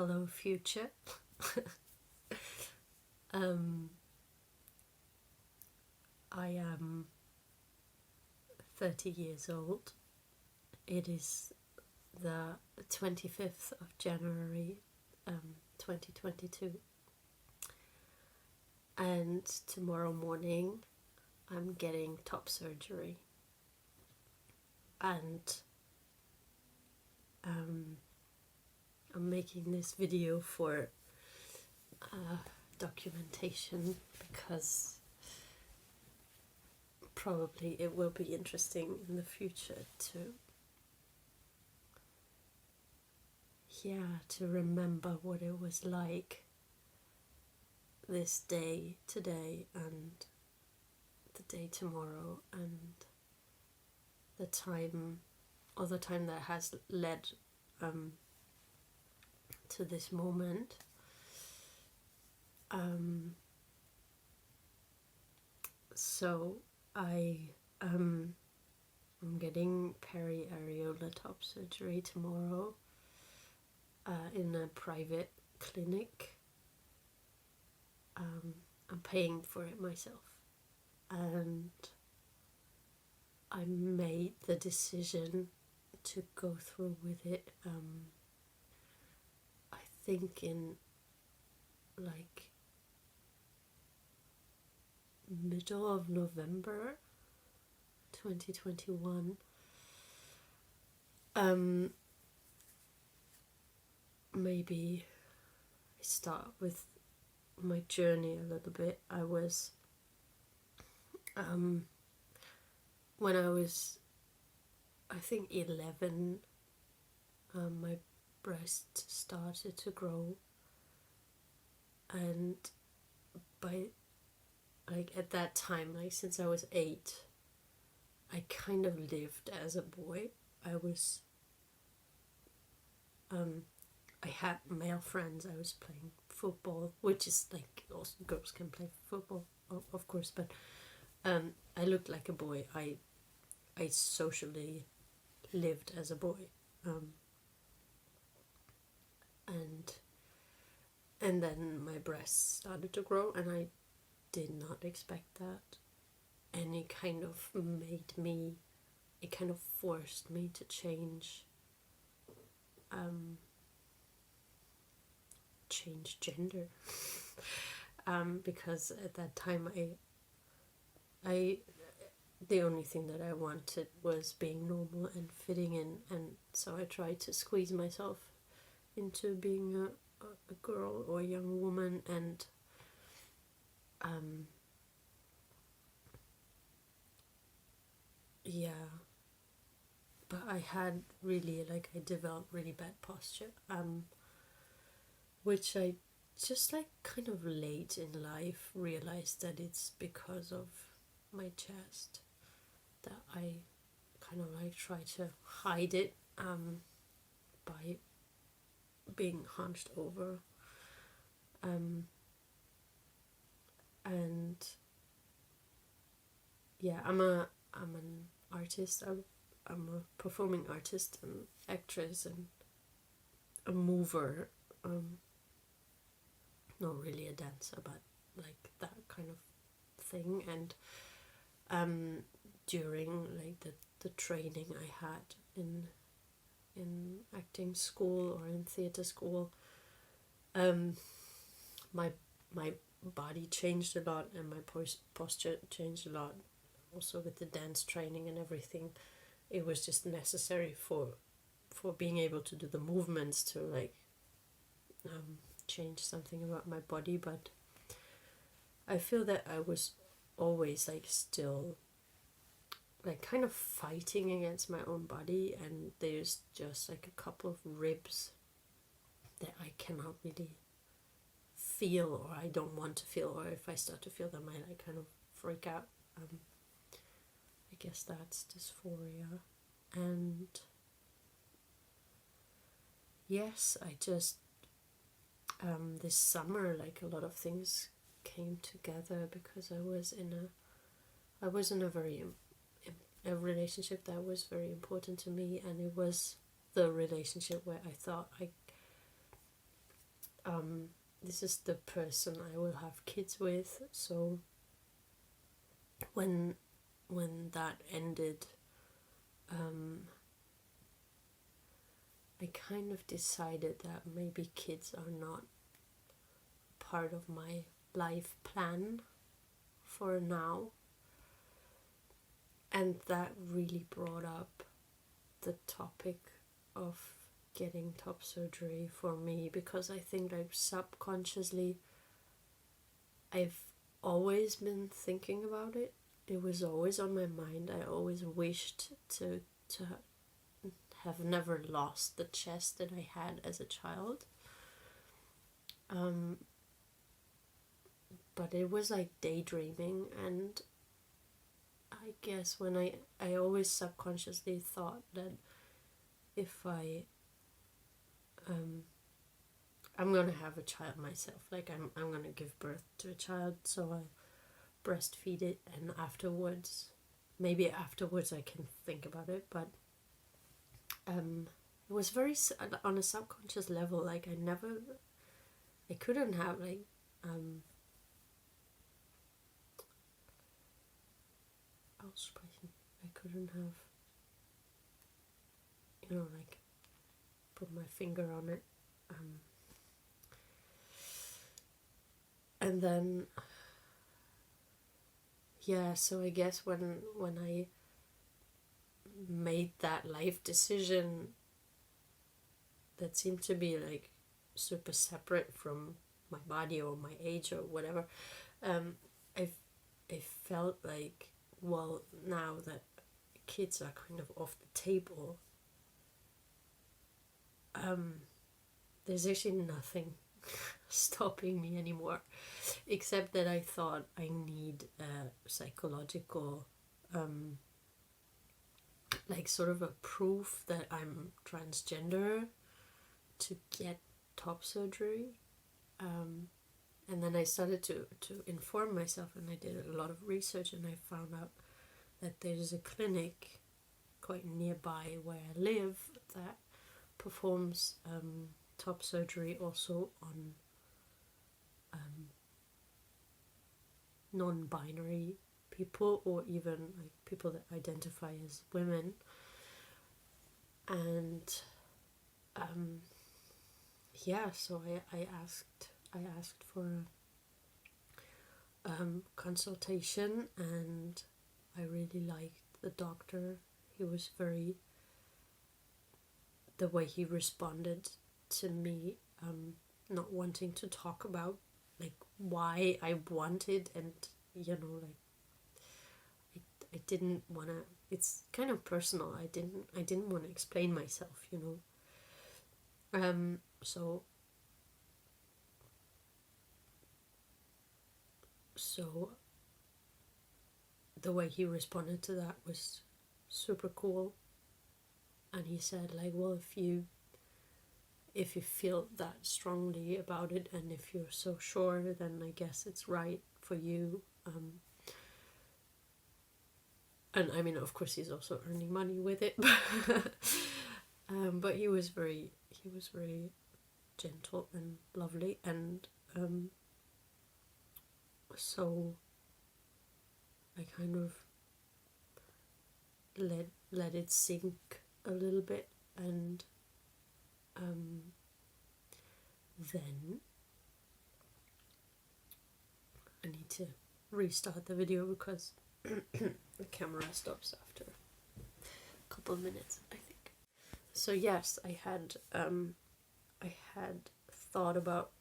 Hello, future. I am 30 years old. It is the 25th of January 2022, and tomorrow morning I'm getting top surgery, and I'm making this video for documentation because probably it will be interesting in the future to remember what it was like this day today and the day tomorrow, and the time that has led to this moment. So I'm getting periareolar top surgery tomorrow in a private clinic. I'm paying for it myself, and I made the decision to go through with it. I think in like middle of November 2021. Maybe I start with my journey a little bit. I was when I was, I think, 11, my breast started to grow, and by at that time, since I was 8, I kind of lived as a boy. I had male friends. I was playing football, which is also girls can play football, of course, but I looked like a boy. I socially lived as a boy, and then my breasts started to grow, and I did not expect that, and it kind of forced me to change gender, because at that time I the only thing that I wanted was being normal and fitting in, and so I tried to squeeze myself into being a girl or a young woman, and but I had really I developed really bad posture, which I just kind of late in life realized that it's because of my chest, that I kind of try to hide it by being hunched over, and I'm an artist. I'm a performing artist and actress and a mover, not really a dancer, but that kind of thing. And during the training I had in acting school or in theater school, my body changed a lot, and my posture changed a lot, also with the dance training and everything. It was just necessary for being able to do the movements to change something about my body. But I feel that I was always still kind of fighting against my own body, and there's just a couple of ribs that I cannot really feel, or I don't want to feel, or if I start to feel them I kind of freak out. I guess that's dysphoria. And yes, I just this summer a lot of things came together, because I was in a relationship that was very important to me, and it was the relationship where I thought this is the person I will have kids with. So when that ended, I kind of decided that maybe kids are not part of my life plan for now. And that really brought up the topic of getting top surgery for me, because I think like subconsciously I've always been thinking about it. It was always on my mind. I always wished to have never lost the chest that I had as a child. But it was like daydreaming, and I guess when I always subconsciously thought that if I'm gonna have a child myself, like I'm gonna give birth to a child, so I breastfeed it, and maybe afterwards I can think about it, but it was very on a subconscious level. Like I couldn't have like aussprechen. I couldn't have, like put my finger on it. And then, yeah, so I guess when I made that life decision that seemed to be like super separate from my body or my age or whatever, I felt like, well, now that kids are kind of off the table, there's actually nothing stopping me anymore, except that I thought I need a psychological like sort of a proof that I'm transgender to get top surgery. And then I started to inform myself, and I did a lot of research, and I found out that there's a clinic quite nearby where I live that performs top surgery also on non-binary people, or even like people that identify as women. And so I asked for a consultation, and I really liked the doctor. He was the way he responded to me, not wanting to talk about like why I wanted, and like I didn't want to, it's kind of personal. I didn't want to explain myself, so the way he responded to that was super cool. And he said like, well, if you feel that strongly about it, and if you're so sure, then I guess it's right for you. And I mean, of course, he's also earning money with it. But he was very gentle and lovely, and so I kind of let it sink a little bit, and then I need to restart the video because the camera stops after a couple of minutes, I think. So yes, I had thought about,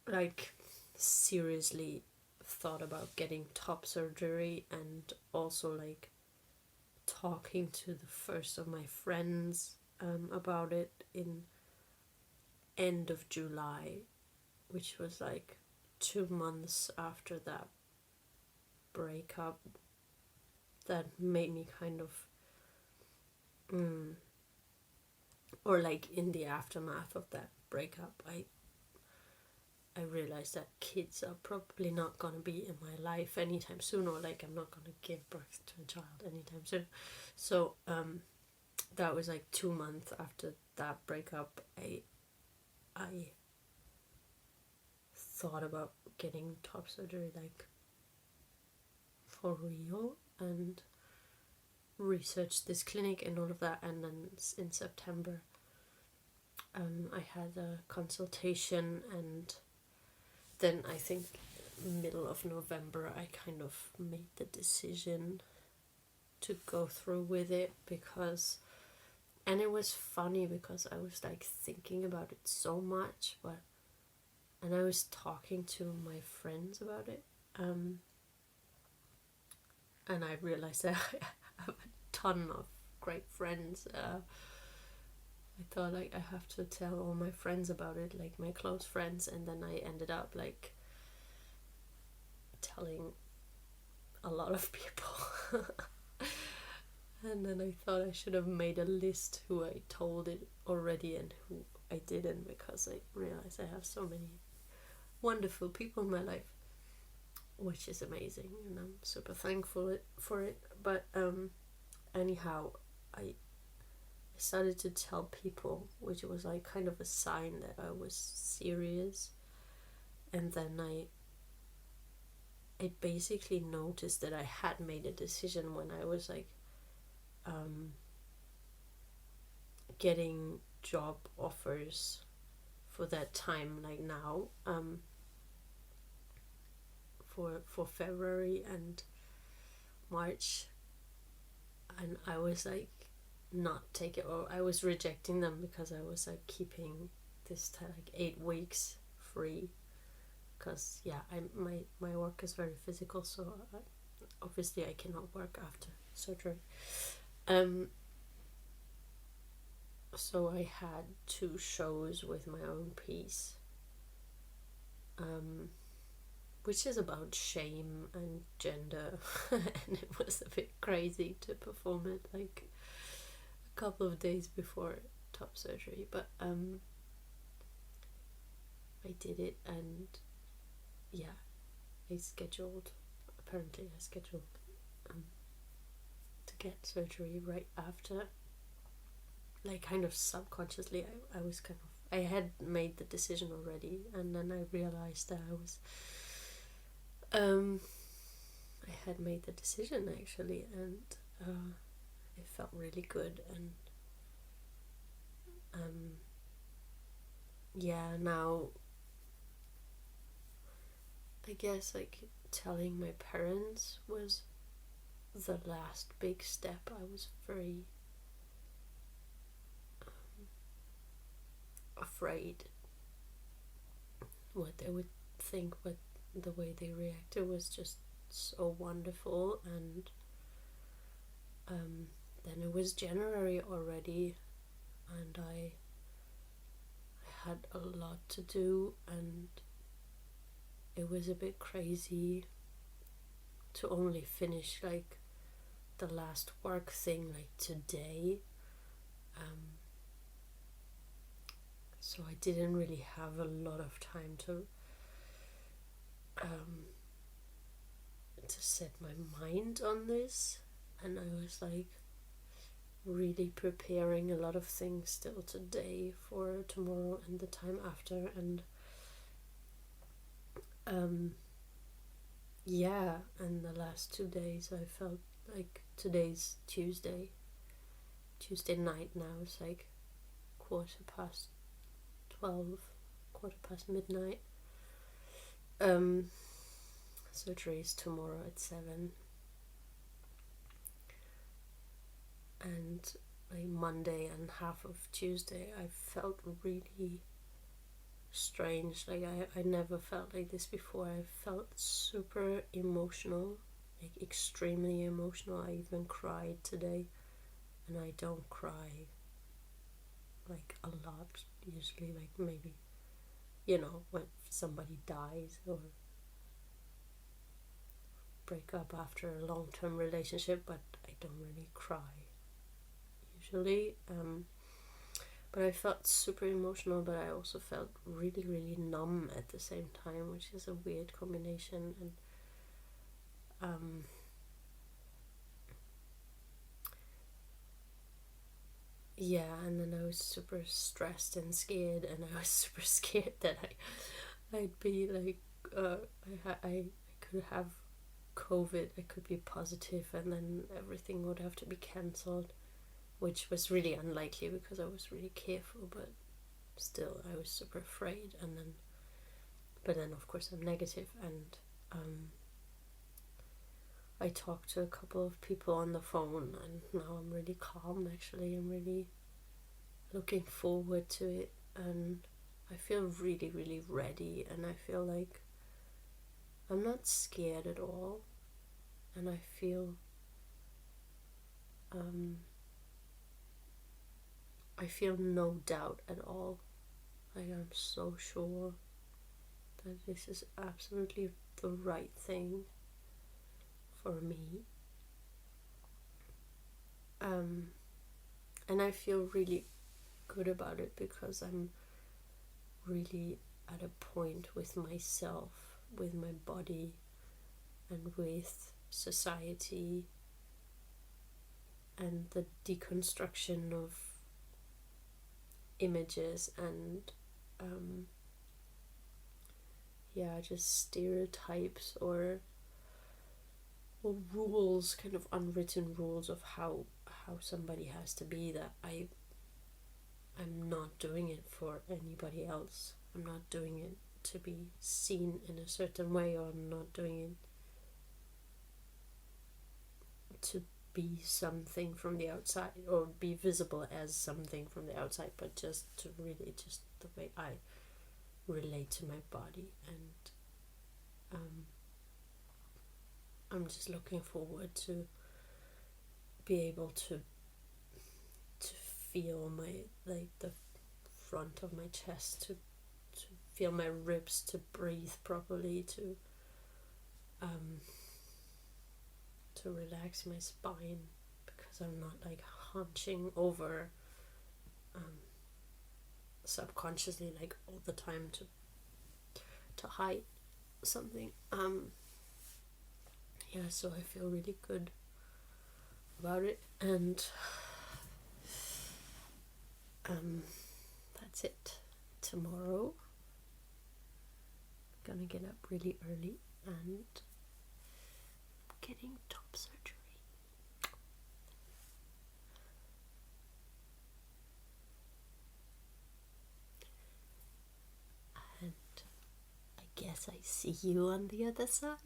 like, seriously thought about getting top surgery, and also like talking to the first of my friends about it in end of July, which was like 2 months after that breakup. That made me kind of or like in the aftermath of that breakup, I realized that kids are probably not going to be in my life anytime soon, or like I'm not going to give birth to a child anytime soon. So that was like 2 months after that breakup. I thought about getting top surgery, like for real, and researched this clinic and all of that. And then in September, I had a consultation, and then I think middle of November I kind of made the decision to go through with it, because, and it was funny because I was like thinking about it so much, and I was talking to my friends about it, and I realized that I have a ton of great friends. I thought like I have to tell all my friends about it, like my close friends, and then I ended up like telling a lot of people. And then I thought I should have made a list who I told it already and who I didn't, because I realized I have so many wonderful people in my life, which is amazing, and I'm super thankful for it. But anyhow, I started to tell people, which was like kind of a sign that I was serious. And then I basically noticed that I had made a decision when I was like getting job offers for that time, like now, for February and March, and I was like not taking, or I was rejecting them because I was like keeping this like 8 weeks free, because my work is very physical, so obviously I cannot work after surgery. So I had 2 shows with my own piece, which is about shame and gender, and it was a bit crazy to perform it like a couple of days before top surgery, but I did it, and yeah, I scheduled to get surgery right after, like kind of subconsciously. I had made the decision already, and then I realized that I had made the decision actually, and it felt really good. And now I guess like telling my parents was the last big step. I was very afraid what they would think, but the way they reacted was just so wonderful. And then it was January already, and I had a lot to do, and it was a bit crazy to only finish like the last work thing like today. So I didn't really have a lot of time to set my mind on this, and I was like really preparing a lot of things still today for tomorrow and the time after. And and the last 2 days I felt like, today's Tuesday night now, it's like 12:15, 12:15 midnight. Surgery is tomorrow at 7, and like Monday and half of Tuesday I felt really strange. Like I never felt like this before. I felt super emotional, like extremely emotional. I even cried today, and I don't cry like a lot usually, like maybe, when somebody dies or break up after a long-term relationship, but I don't really cry usually. But I felt super emotional, but I also felt really, really numb at the same time, which is a weird combination. And yeah, and then I was super stressed and scared, and I was super scared that I'd be like, I could have COVID, I could be positive, and then everything would have to be cancelled, which was really unlikely because I was really careful, but still I was super afraid. And then, but then of course I'm negative, and I talked to a couple of people on the phone, and now I'm really calm. Actually, I'm really looking forward to it, and I feel really, really ready, and I feel like I'm not scared at all, and I feel no doubt at all. Like, I'm so sure that this is absolutely the right thing for me. And I feel really good about it because I'm really at a point with myself, with my body, and with society, and the deconstruction of images and just stereotypes or rules, kind of unwritten rules of how somebody has to be, that I'm not doing it for anybody else. I'm not doing it to be seen in a certain way, or I'm not doing it to be something from the outside or be visible as something from the outside, but just to really just the way I relate to my body. And I'm just looking forward to be able to feel my, like, the front of my chest, to feel my ribs, to breathe properly, to relax my spine, because I'm not like hunching over subconsciously, like all the time, to hide something. So I feel really good about it, and that's it. Tomorrow I'm gonna get up really early and getting top surgery. And I guess I see you on the other side.